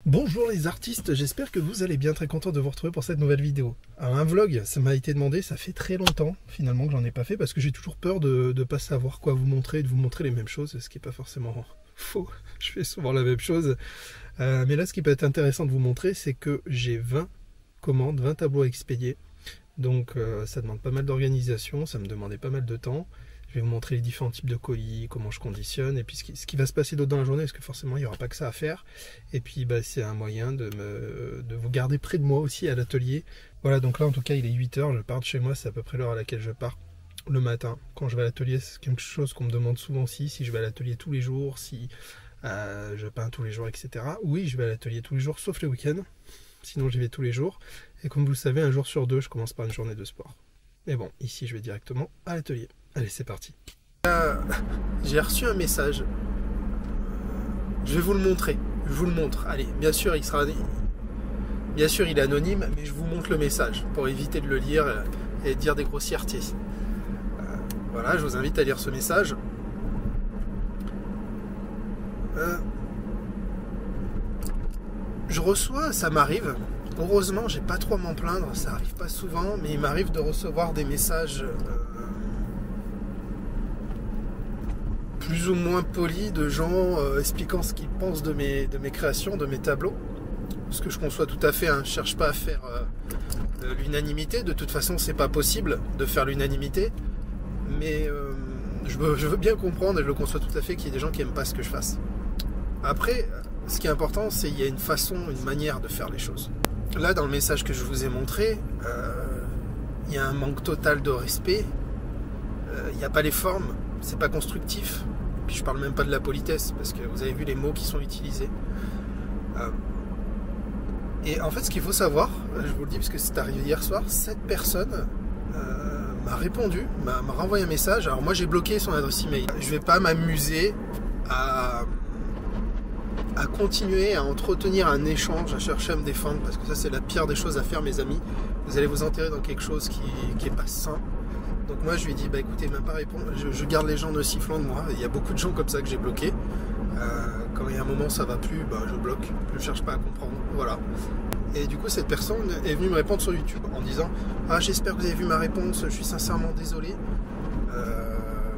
Bonjour les artistes, j'espère que vous allez bien, très content de vous retrouver pour cette nouvelle vidéo. Alors un vlog, ça m'a été demandé, ça fait très longtemps finalement que j'en ai pas fait parce que j'ai toujours peur de ne pas savoir quoi vous montrer, de vous montrer les mêmes choses, ce qui n'est pas forcément faux, je fais souvent la même chose. Mais là ce qui peut être intéressant de vous montrer, c'est que j'ai 20 commandes, 20 tableaux à expédier. Donc ça demande pas mal d'organisation, ça me demandait pas mal de temps. Je vais vous montrer les différents types de colis, comment je conditionne, et puis ce qui va se passer d'autre dans la journée, parce que forcément il n'y aura pas que ça à faire. Et puis c'est un moyen de vous garder près de moi aussi à l'atelier. Voilà, donc là en tout cas il est 8 h, je pars de chez moi, c'est à peu près l'heure à laquelle je pars le matin. Quand je vais à l'atelier, c'est quelque chose qu'on me demande souvent si je vais à l'atelier tous les jours, si je peins tous les jours, etc. Oui, je vais à l'atelier tous les jours, sauf les week-ends, sinon j'y vais tous les jours. Et comme vous le savez, un jour sur deux, je commence par une journée de sport. Mais bon, ici je vais directement à l'atelier. Allez, c'est parti. J'ai reçu un message. Je vais vous le montrer. Je vous le montre. Allez, bien sûr, il est anonyme, mais je vous montre le message pour éviter de le lire et de dire des grossièretés. Voilà, je vous invite à lire ce message. Je reçois, ça m'arrive. Heureusement, j'ai pas trop à m'en plaindre. Ça arrive pas souvent, mais il m'arrive de recevoir des messages plus ou moins polis de gens expliquant ce qu'ils pensent de mes créations, de mes tableaux. Ce que je conçois tout à fait, hein. Je ne cherche pas à faire l'unanimité. De toute façon, c'est pas possible de faire l'unanimité. Mais je veux bien comprendre, et je le conçois tout à fait, qu'il y ait des gens qui n'aiment pas ce que je fasse. Après, ce qui est important, c'est qu'il y a une façon, une manière de faire les choses. Là, dans le message que je vous ai montré, il y a un manque total de respect. Il n'y a pas les formes, c'est pas constructif. Puis je parle même pas de la politesse, parce que vous avez vu les mots qui sont utilisés. Et en fait, ce qu'il faut savoir, je vous le dis parce que c'est arrivé hier soir, cette personne m'a répondu, m'a renvoyé un message. Alors moi, j'ai bloqué son adresse email. Je vais pas m'amuser à continuer à entretenir un échange, à chercher à me défendre, parce que ça, c'est la pire des choses à faire, mes amis. Vous allez vous enterrer dans quelque chose qui est pas sain. Donc moi je lui ai dit, bah écoutez, même pas répondre, je garde les gens nociflant de moi. Il y a beaucoup de gens comme ça que j'ai bloqué. Quand il y a un moment ça va plus, bah je bloque, je cherche pas à comprendre, voilà. Et du coup cette personne est venue me répondre sur YouTube en disant, ah j'espère que vous avez vu ma réponse, je suis sincèrement désolé.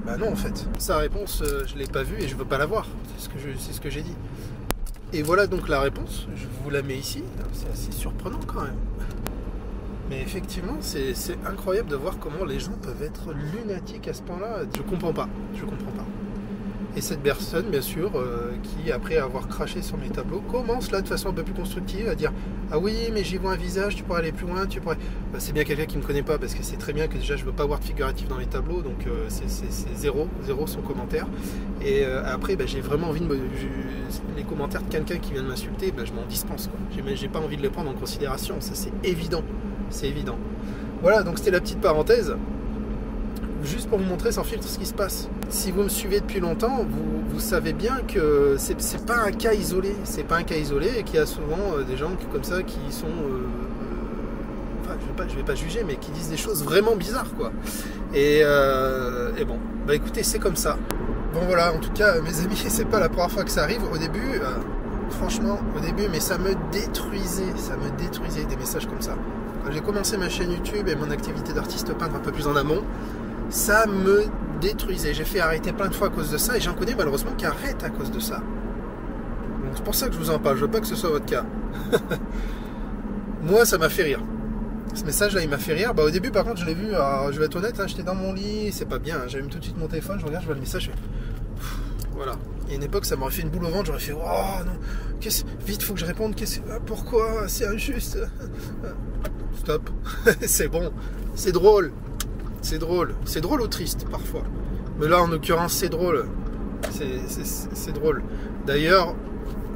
Bah non en fait, sa réponse je l'ai pas vue et je veux pas la voir, c'est ce que j'ai dit. Et voilà donc la réponse, je vous la mets ici, c'est assez surprenant quand même. Mais effectivement, c'est incroyable de voir comment les gens peuvent être lunatiques à ce point-là. Je comprends pas. Et cette personne, bien sûr, qui, après avoir craché sur mes tableaux, commence là de façon un peu plus constructive à dire « Ah oui, mais j'y vois un visage, tu pourrais aller plus loin, tu pourrais... » C'est bien quelqu'un qui ne me connaît pas, parce que c'est très bien que déjà je ne veux pas avoir de figuratif dans les tableaux, donc c'est zéro son commentaire. Et après, j'ai vraiment envie de les commentaires de quelqu'un qui vient de m'insulter, je m'en dispense. J'ai pas envie de les prendre en considération, ça c'est évident. C'est évident. Voilà, donc c'était la petite parenthèse. Juste pour vous montrer sans filtre ce qui se passe. Si vous me suivez depuis longtemps, vous savez bien que c'est pas un cas isolé. C'est pas un cas isolé et qu'il y a souvent des gens comme ça qui sont... enfin, je vais pas juger, mais qui disent des choses vraiment bizarres, quoi. Et bon, écoutez, c'est comme ça. Bon voilà, en tout cas, mes amis, c'est pas la première fois que ça arrive. Au début... franchement, mais ça me détruisait des messages comme ça. Quand j'ai commencé ma chaîne YouTube et mon activité d'artiste peintre un peu plus en amont, ça me détruisait. J'ai fait arrêter plein de fois à cause de ça et j'en connais malheureusement qui arrêtent à cause de ça. Donc c'est pour ça que je vous en parle, je veux pas que ce soit votre cas. Moi, ça m'a fait rire. Ce message-là, il m'a fait rire. Au début, par contre, je l'ai vu, alors, je vais être honnête, hein, j'étais dans mon lit, c'est pas bien. J'allume tout de suite mon téléphone, je regarde, je vois le message, je fais... Voilà. Il y a une époque, ça m'aurait fait une boule au ventre, j'aurais fait « Oh non, vite, faut que je réponde, pourquoi, c'est injuste !» Stop, c'est bon, c'est drôle ou triste parfois. Mais là, en l'occurrence, c'est drôle. C'est drôle. D'ailleurs,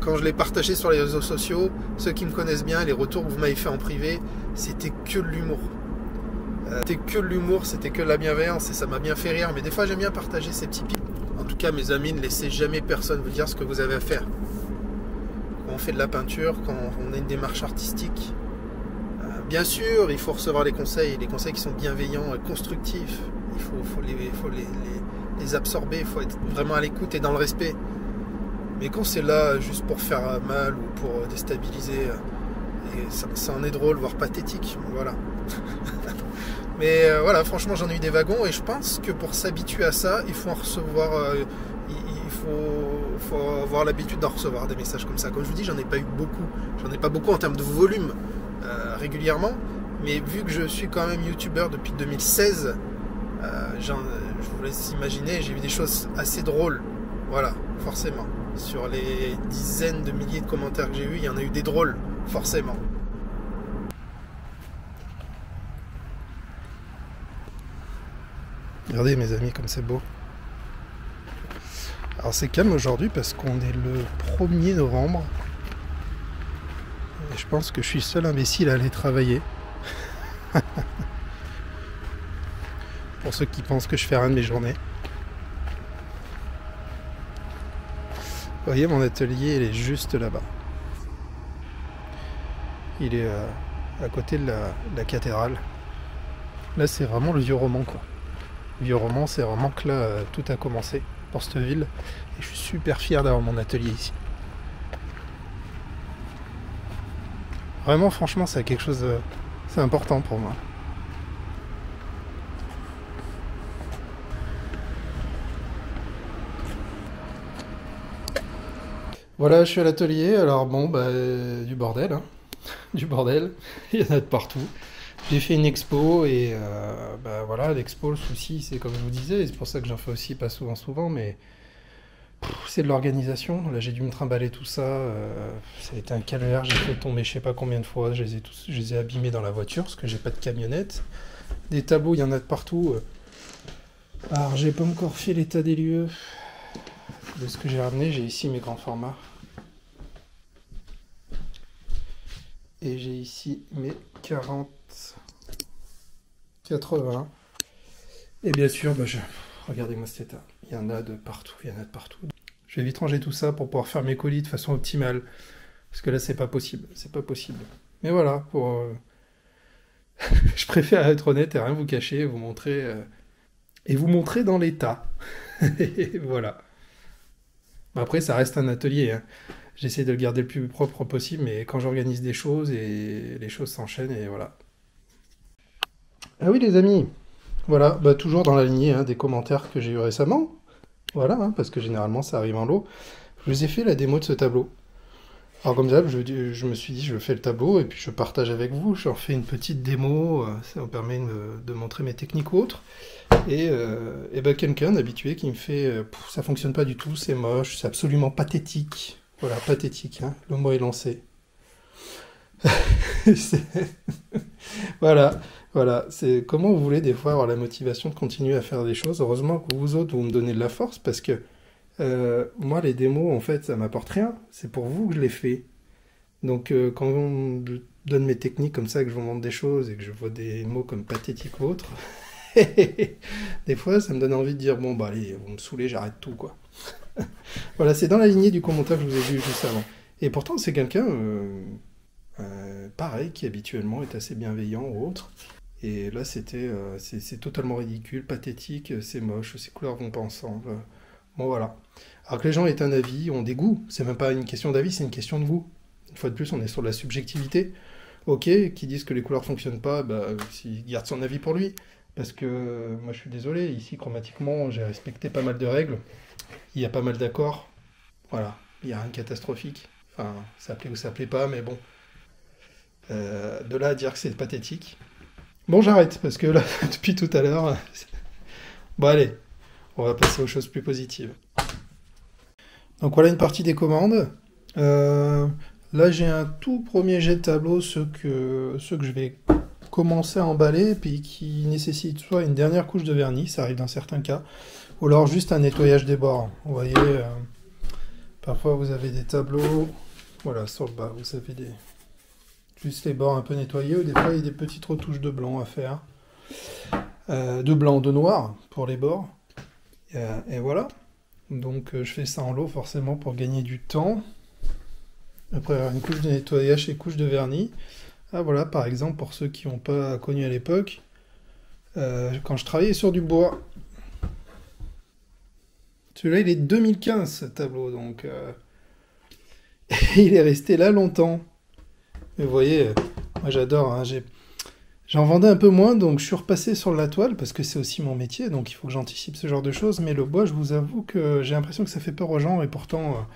quand je l'ai partagé sur les réseaux sociaux, ceux qui me connaissent bien, les retours que vous m'avez fait en privé, c'était que de l'humour. C'était que de la bienveillance et ça m'a bien fait rire. Mais des fois, j'aime bien partager ces petits pics. En tout cas, mes amis, ne laissez jamais personne vous dire ce que vous avez à faire. Quand on fait de la peinture, quand on a une démarche artistique, bien sûr, il faut recevoir les conseils qui sont bienveillants et constructifs. Il faut les absorber, il faut être vraiment à l'écoute et dans le respect. Mais quand c'est là juste pour faire mal ou pour déstabiliser, et ça en est drôle, voire pathétique. Voilà. Mais voilà, franchement, j'en ai eu des wagons et je pense que pour s'habituer à ça, il faut en recevoir. Il faut avoir l'habitude d'en recevoir des messages comme ça. Comme je vous dis, j'en ai pas eu beaucoup. J'en ai pas beaucoup en termes de volume régulièrement. Mais vu que je suis quand même youtubeur depuis 2016, je vous laisse imaginer, j'ai eu des choses assez drôles. Voilà, forcément. Sur les dizaines de milliers de commentaires que j'ai eu, il y en a eu des drôles, forcément. Regardez mes amis comme c'est beau. Alors c'est calme aujourd'hui parce qu'on est le 1er novembre. Et je pense que je suis le seul imbécile à aller travailler. Pour ceux qui pensent que je fais rien de mes journées. Vous voyez, mon atelier, il est juste là-bas. Il est à côté de la cathédrale. Là, c'est vraiment le vieux roman, quoi. Le vieux roman, c'est vraiment que là, tout a commencé pour cette ville. Et je suis super fier d'avoir mon atelier ici. Vraiment, franchement, c'est quelque chose... c'est important pour moi. Voilà, je suis à l'atelier, alors bon, bah, du bordel, hein. Du bordel, il y en a de partout. J'ai fait une expo et bah, voilà, l'expo, le souci, c'est comme je vous disais, et c'est pour ça que j'en fais aussi pas souvent, mais c'est de l'organisation. Là, j'ai dû me trimballer tout ça, ça a été un calvaire, j'ai fait tomber je sais pas combien de fois, je les ai abîmés dans la voiture, parce que j'ai pas de camionnette. Des tableaux, il y en a de partout. Alors, j'ai pas encore fait l'état des lieux de ce que j'ai ramené. J'ai ici mes grands formats. Et j'ai ici mes 40, 80. Et bien sûr, bah, regardez-moi cet état. Il y en a de partout, il y en a de partout. Je vais vite ranger tout ça pour pouvoir faire mes colis de façon optimale. Parce que là, c'est pas possible. C'est pas possible. Mais voilà, je préfère être honnête et rien vous cacher, vous montrer... et vous montrer dans l'état. Voilà. Après, ça reste un atelier, hein. J'essaie de le garder le plus propre possible, mais quand j'organise des choses, et les choses s'enchaînent, et voilà. Ah oui, les amis, voilà, bah, toujours dans la lignée, hein, des commentaires que j'ai eu récemment. Voilà, hein, parce que généralement, ça arrive en lot. Je vous ai fait la démo de ce tableau. Alors comme ça, je me suis dit, je fais le tableau, et puis je partage avec vous. Je leur fais une petite démo, ça me permet de montrer mes techniques ou autres. Et ben, quelqu'un d'habitué qui me fait ça fonctionne pas du tout, c'est moche, c'est absolument pathétique. Voilà, pathétique, hein, le mot est lancé. Voilà, voilà, c'est comment vous voulez des fois avoir la motivation de continuer à faire des choses. Heureusement que vous autres, vous me donnez de la force, parce que moi, les démos, en fait, ça m'apporte rien. C'est pour vous que je les fais. Donc, quand on me donne mes techniques comme ça, que je vous montre des choses, et que je vois des mots comme pathétique ou autre... des fois, ça me donne envie de dire, bon, bah allez, vous me saoulez, j'arrête tout, quoi. Voilà, c'est dans la lignée du commentaire que je vous ai vu juste avant. Et pourtant, c'est quelqu'un, pareil, qui habituellement est assez bienveillant ou autre. Et là, c'est totalement ridicule, pathétique, c'est moche, ces couleurs vont pas ensemble. Bon, voilà. Alors que les gens aient un avis, ont des goûts. C'est même pas une question d'avis, c'est une question de goût. Une fois de plus, on est sur la subjectivité. Ok, qui disent que les couleurs fonctionnent pas, bah, s'il garde son avis pour lui. Parce que moi je suis désolé, ici chromatiquement j'ai respecté pas mal de règles, il y a pas mal d'accords, voilà, il n'y a rien de catastrophique, enfin ça plaît ou ça plaît pas, mais bon, de là à dire que c'est pathétique. Bon, j'arrête, parce que là, depuis tout à l'heure, bon allez, on va passer aux choses plus positives. Donc voilà une partie des commandes. Là j'ai un tout premier jet de tableau, ceux que je vais commencer à emballer, puis qui nécessite soit une dernière couche de vernis, ça arrive dans certains cas, ou alors juste un nettoyage des bords. Vous voyez, parfois vous avez des tableaux, voilà, sur le bas, vous avez juste les bords un peu nettoyés, ou des fois il y a des petites retouches de blanc à faire, de blanc, de noir pour les bords, et voilà. Donc je fais ça en lot forcément pour gagner du temps. Après une couche de nettoyage et couche de vernis. Ah voilà, par exemple, pour ceux qui n'ont pas connu à l'époque, quand je travaillais sur du bois, celui-là il est 2015 ce tableau, donc Et il est resté là longtemps. Mais vous voyez, moi j'adore, hein, j'en vendais un peu moins, donc je suis repassé sur la toile, parce que c'est aussi mon métier, donc il faut que j'anticipe ce genre de choses. Mais le bois, je vous avoue que j'ai l'impression que ça fait peur aux gens, et pourtant,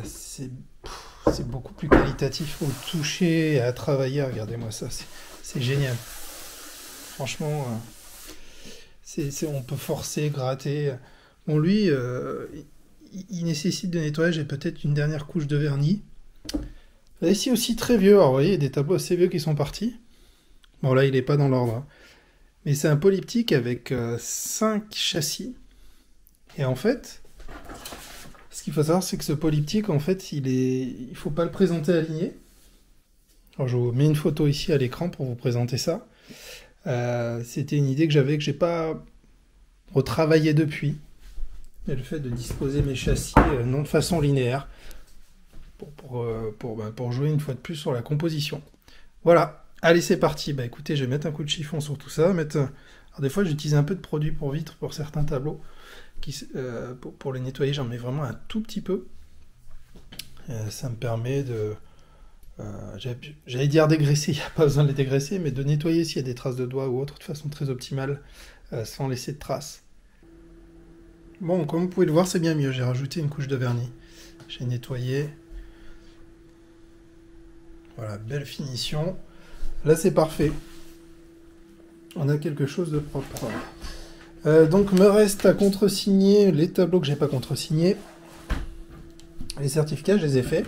c'est beaucoup plus qualitatif au toucher et à travailler. Regardez-moi ça, c'est génial. Franchement, on peut forcer, gratter. Bon, lui, il nécessite de nettoyage et peut-être une dernière couche de vernis. Ici aussi très vieux, alors vous voyez, il y a des tableaux assez vieux qui sont partis. Bon là, il n'est pas dans l'ordre, hein. Mais c'est un polyptyque avec 5 châssis. Et en fait, ce qu'il faut savoir, c'est que ce polyptyque, en fait, il faut pas le présenter aligné. Alors je vous mets une photo ici à l'écran pour vous présenter ça. C'était une idée que j'avais, que j'ai pas retravaillé depuis. Mais le fait de disposer mes châssis non de façon linéaire pour jouer une fois de plus sur la composition. Voilà, allez c'est parti. Bah écoutez, je vais mettre un coup de chiffon sur tout ça. Alors, des fois j'utilise un peu de produit pour vitre pour certains tableaux. Pour les nettoyer, j'en mets vraiment un tout petit peu. Ça me permet de... j'allais dire dégraisser, il n'y a pas besoin de les dégraisser, mais de nettoyer s'il y a des traces de doigts ou autre de façon très optimale, sans laisser de traces. Bon, comme vous pouvez le voir, c'est bien mieux. J'ai rajouté une couche de vernis. J'ai nettoyé. Voilà, belle finition. Là, c'est parfait. On a quelque chose de propre. Donc, me reste à contresigner les tableaux que j'ai pas contresignés. Les certificats, je les ai faits.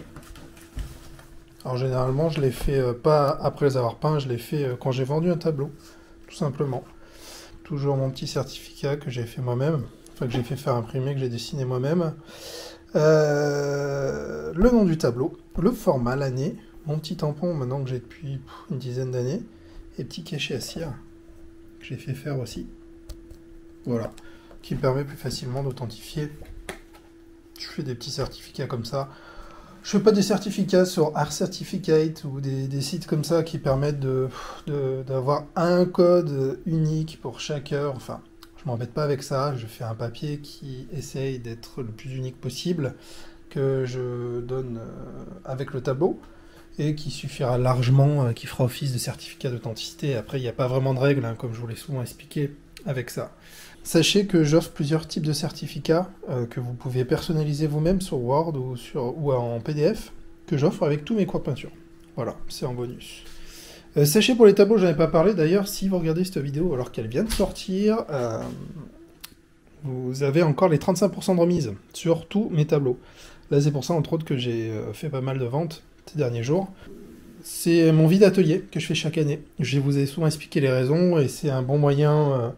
Alors, généralement, je les fais pas après les avoir peints, je les fais quand j'ai vendu un tableau, tout simplement. Toujours mon petit certificat que j'ai fait moi-même. Enfin, que j'ai fait faire imprimer, que j'ai dessiné moi-même. Le nom du tableau, le format, l'année, mon petit tampon maintenant que j'ai depuis une dizaine d'années, et petit cachet à cire que j'ai fait faire aussi. Voilà, qui me permet plus facilement d'authentifier. Je fais des petits certificats comme ça. Je fais pas des certificats sur Art Certificate ou des sites comme ça qui permettent d'avoir un code unique pour chaque heure. Enfin, je m'embête pas avec ça. Je fais un papier qui essaye d'être le plus unique possible, que je donne avec le tableau, et qui suffira largement, qui fera office de certificat d'authenticité. Après, il n'y a pas vraiment de règles, hein, comme je vous l'ai souvent expliqué avec ça. Sachez que j'offre plusieurs types de certificats que vous pouvez personnaliser vous-même sur Word ou en PDF, que j'offre avec tous mes cours de peinture. Voilà, c'est en bonus. Sachez pour les tableaux, je n'en ai pas parlé d'ailleurs, si vous regardez cette vidéo alors qu'elle vient de sortir, vous avez encore les 35% de remise sur tous mes tableaux. Là, c'est pour ça, entre autres, que j'ai fait pas mal de ventes ces derniers jours. C'est mon vide atelier que je fais chaque année. Je vous ai souvent expliqué les raisons, et c'est un bon moyen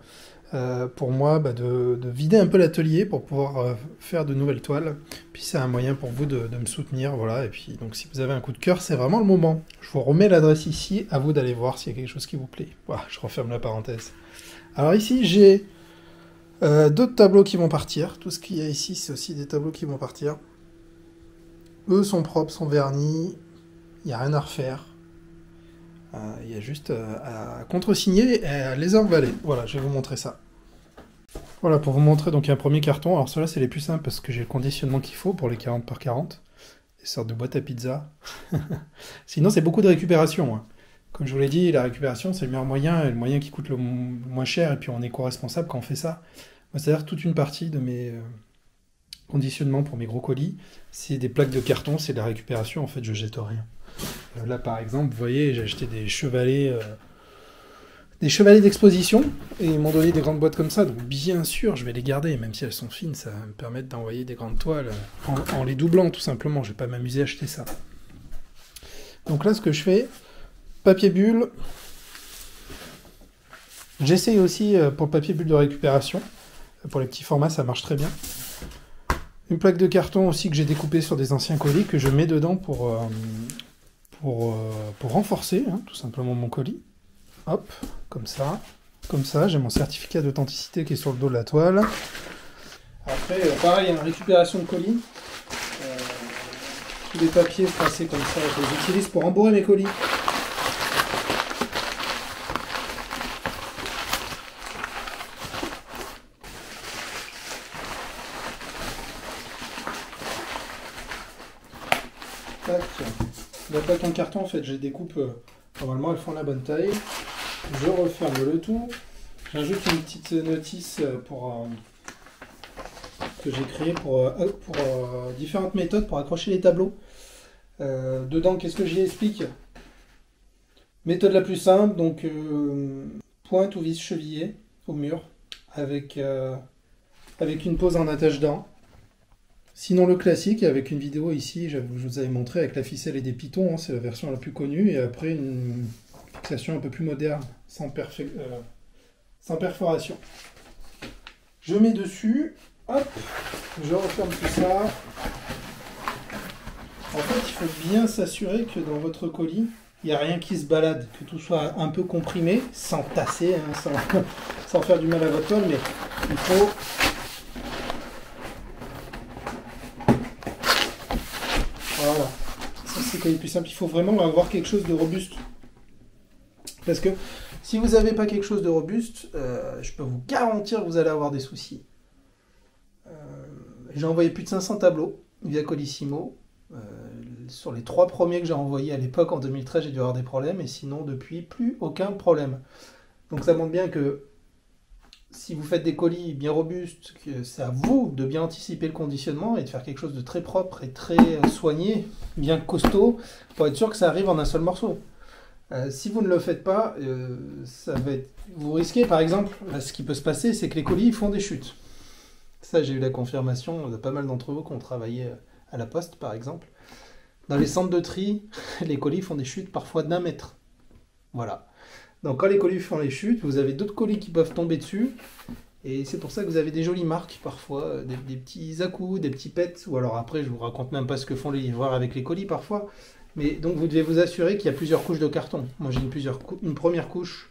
pour moi de vider un peu l'atelier pour pouvoir faire de nouvelles toiles. Puis c'est un moyen pour vous de me soutenir, voilà. Et puis donc si vous avez un coup de cœur, c'est vraiment le moment. Je vous remets l'adresse ici, à vous d'aller voir s'il y a quelque chose qui vous plaît. Voilà, je referme la parenthèse. Alors ici j'ai d'autres tableaux qui vont partir. Tout ce qu'il y a ici, c'est aussi des tableaux qui vont partir. Eux sont propres, sont vernis, il n'y a rien à refaire. Il y a juste à contresigner et à les emballer. Voilà, je vais vous montrer ça. Voilà, pour vous montrer donc un premier carton. Alors ceux-là, c'est les plus simples parce que j'ai le conditionnement qu'il faut pour les 40 par 40. Des sortes de boîtes à pizza. Sinon, c'est beaucoup de récupération, hein. Comme je vous l'ai dit, la récupération, c'est le meilleur moyen, et le moyen qui coûte le moins cher, et puis on est co-responsable quand on fait ça. Moi, c'est-à-dire toute une partie de mes conditionnements pour mes gros colis, c'est des plaques de carton, c'est de la récupération, en fait, je jette rien. Là, par exemple, vous voyez, j'ai acheté des chevalets d'exposition, et ils m'ont donné des grandes boîtes comme ça, donc bien sûr, je vais les garder, même si elles sont fines, ça va me permettre d'envoyer des grandes toiles en les doublant, tout simplement. Je vais pas m'amuser à acheter ça. Donc là, ce que je fais, papier bulle. J'essaye aussi pour le papier bulle de récupération. Pour les petits formats, ça marche très bien. Une plaque de carton aussi que j'ai découpée sur des anciens colis, que je mets dedans pour renforcer, hein, tout simplement mon colis. Hop, comme ça. Comme ça, j'ai mon certificat d'authenticité qui est sur le dos de la toile. Après, pareil, une récupération de colis. Tous les papiers froissés comme ça, je les utilise pour embourrer mes colis. la plaque en carton, en fait, je les découpe, normalement elles font la bonne taille. Je referme le tout. J'ajoute une petite notice que j'ai créée pour différentes méthodes pour accrocher les tableaux. Dedans, qu'est-ce que j'y explique? Méthode la plus simple, donc pointe ou vis chevillée au mur avec une pose en attache-dents. Sinon le classique, avec une vidéo ici, je vous avais montré avec la ficelle et des pitons, hein, c'est la version la plus connue, et après une fixation un peu plus moderne, sans perforation. Je mets dessus, hop, je referme tout ça. En fait, il faut bien s'assurer que dans votre colis, il n'y a rien qui se balade, que tout soit un peu comprimé, sans tasser, hein, sans faire du mal à votre toile, mais il faut... Voilà, ça c'est quand même plus simple, il faut vraiment avoir quelque chose de robuste. Parce que si vous n'avez pas quelque chose de robuste, je peux vous garantir que vous allez avoir des soucis. J'ai envoyé plus de 500 tableaux via Colissimo. Sur les 3 premiers que j'ai envoyés à l'époque, en 2013, j'ai dû avoir des problèmes, et sinon, depuis, plus aucun problème. Donc ça montre bien que si vous faites des colis bien robustes, que c'est à vous de bien anticiper le conditionnement et de faire quelque chose de très propre et très soigné, bien costaud, pour être sûr que ça arrive en un seul morceau. Si vous ne le faites pas, vous risquez, par exemple, ce qui peut se passer, c'est que les colis font des chutes. Ça, j'ai eu la confirmation de pas mal d'entre vous qui ont travaillé à la poste, par exemple. Dans les centres de tri, les colis font des chutes parfois d'1 mètre. Voilà. Donc quand les colis font les chutes, vous avez d'autres colis qui peuvent tomber dessus. Et c'est pour ça que vous avez des jolies marques parfois, des petits à-coups, des petits pets. Ou alors après, je vous raconte même pas ce que font les livreurs avec les colis parfois. Mais donc vous devez vous assurer qu'il y a plusieurs couches de carton. Moi j'ai une première couche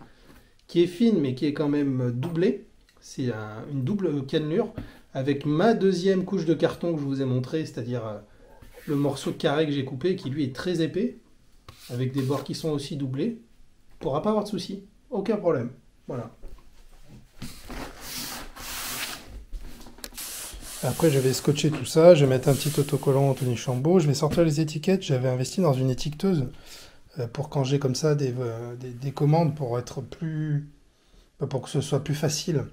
qui est fine mais qui est quand même doublée. C'est une double cannelure avec ma deuxième couche de carton que je vous ai montré, c'est-à-dire le morceau de carré que j'ai coupé qui lui est très épais, avec des bords qui sont aussi doublés. Il ne pourra pas avoir de soucis, aucun problème. Voilà. Après je vais scotcher tout ça, je vais mettre un petit autocollant Anthony Chambaud, je vais sortir les étiquettes. J'avais investi dans une étiqueteuse pour quand j'ai comme ça des commandes pour être pour que ce soit plus facile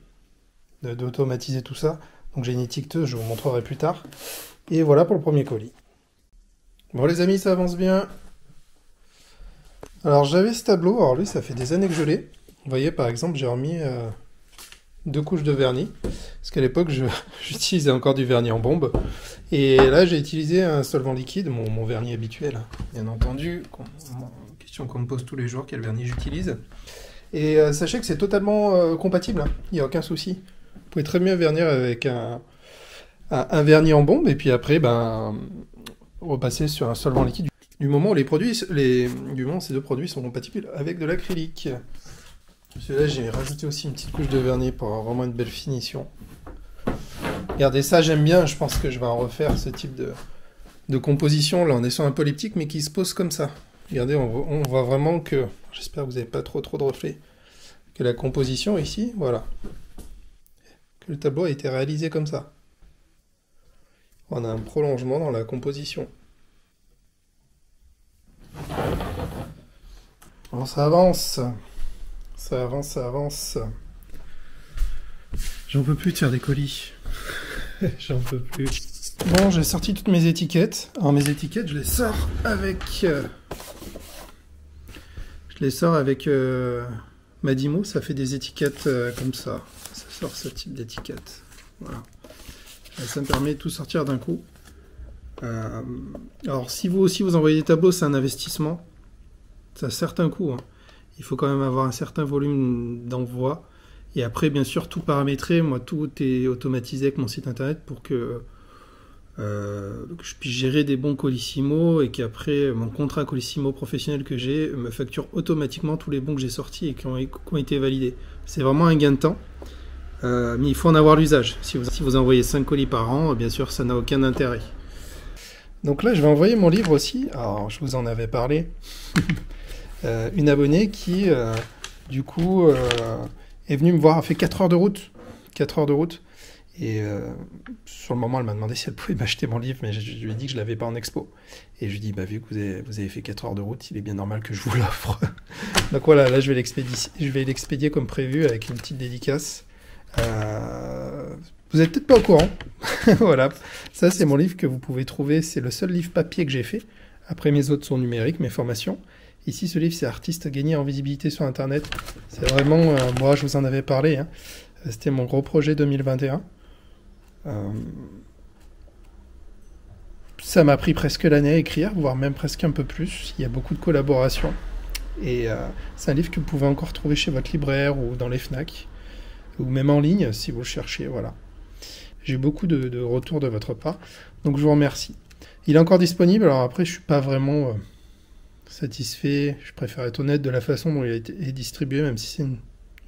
d'automatiser tout ça. Donc j'ai une étiqueteuse, je vous montrerai plus tard. Et voilà pour le premier colis. Bon les amis, ça avance bien. Alors j'avais ce tableau, alors lui ça fait des années que je l'ai. Vous voyez par exemple j'ai remis 2 couches de vernis. Parce qu'à l'époque j'utilisais encore du vernis en bombe. Et là j'ai utilisé un solvant liquide, mon vernis habituel. Bien entendu, question qu'on me pose tous les jours, quel vernis j'utilise. Et sachez que c'est totalement compatible, hein. Il n'y a aucun souci. Vous pouvez très bien vernir avec un vernis en bombe et puis après repasser sur un solvant liquide du moment où ces 2 produits sont compatibles avec de l'acrylique. Celui-là j'ai rajouté aussi une petite couche de vernis pour avoir vraiment une belle finition. Regardez ça, j'aime bien, je pense que je vais en refaire ce type de composition. Là on est sur un polyptyque mais qui se pose comme ça. Regardez, on voit vraiment que, j'espère que vous n'avez pas trop de reflets, que la composition ici, voilà. Que le tableau a été réalisé comme ça. On a un prolongement dans la composition. Bon, ça avance. Ça avance, ça avance. J'en peux plus de faire des colis. J'en peux plus. Bon, j'ai sorti toutes mes étiquettes. Alors mes étiquettes, je les sors avec... Madimo, ça fait des étiquettes comme ça. Ça sort ce type d'étiquette. Voilà. Ça me permet de tout sortir d'un coup. Alors si vous aussi vous envoyez des tableaux, c'est un investissement. Ça a certains coûts. Hein. Il faut quand même avoir un certain volume d'envoi. Et après, bien sûr, tout paramétré. Moi, tout est automatisé avec mon site internet pour que je puisse gérer des bons Colissimo et qu'après, mon contrat Colissimo professionnel que j'ai me facture automatiquement tous les bons que j'ai sortis et qui ont été validés. C'est vraiment un gain de temps. Mais il faut en avoir l'usage. Si vous envoyez 5 colis par an, bien sûr, ça n'a aucun intérêt. Donc là, je vais envoyer mon livre aussi. Alors, je vous en avais parlé. Une abonnée qui, du coup, est venue me voir, a fait 4 heures de route. 4 heures de route. Et sur le moment, elle m'a demandé si elle pouvait m'acheter mon livre, mais je lui ai dit que je l'avais pas en expo. Et je lui ai dit, bah, vu que vous avez fait 4 heures de route, il est bien normal que je vous l'offre. Donc voilà, là je vais l'expédier comme prévu avec une petite dédicace. Vous êtes peut-être pas au courant. Voilà, ça c'est mon livre que vous pouvez trouver. C'est le seul livre papier que j'ai fait. Après, mes autres sont numériques, mes formations. Ici, ce livre, c'est Artiste gagné en visibilité sur Internet. C'est vraiment, moi, je vous en avais parlé. Hein. C'était mon gros projet 2021. Ça m'a pris presque l'année à écrire, voire même presque un peu plus. Il y a beaucoup de collaborations. Et c'est un livre que vous pouvez encore trouver chez votre libraire ou dans les FNAC, ou même en ligne si vous le cherchez. Voilà. J'ai eu beaucoup de retours de votre part, donc je vous remercie. Il est encore disponible, alors après je suis pas vraiment satisfait, je préfère être honnête de la façon dont il est distribué, même si c'est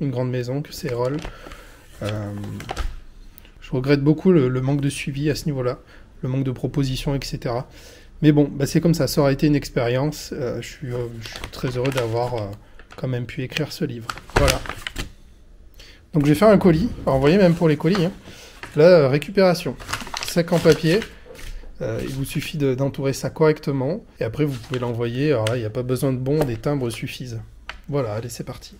une grande maison, que c'est Erol. Je regrette beaucoup le manque de suivi à ce niveau-là, le manque de propositions, etc. Mais bon, bah c'est comme ça aurait été une expérience. Je suis très heureux d'avoir quand même pu écrire ce livre. Voilà. Donc je vais faire un colis, alors, vous voyez même pour les colis, hein. Là, récupération. Sac en papier. Il vous suffit d'entourer ça correctement. Et après, vous pouvez l'envoyer. Alors là, il n'y a pas besoin de bon, des timbres suffisent. Voilà, allez, c'est parti.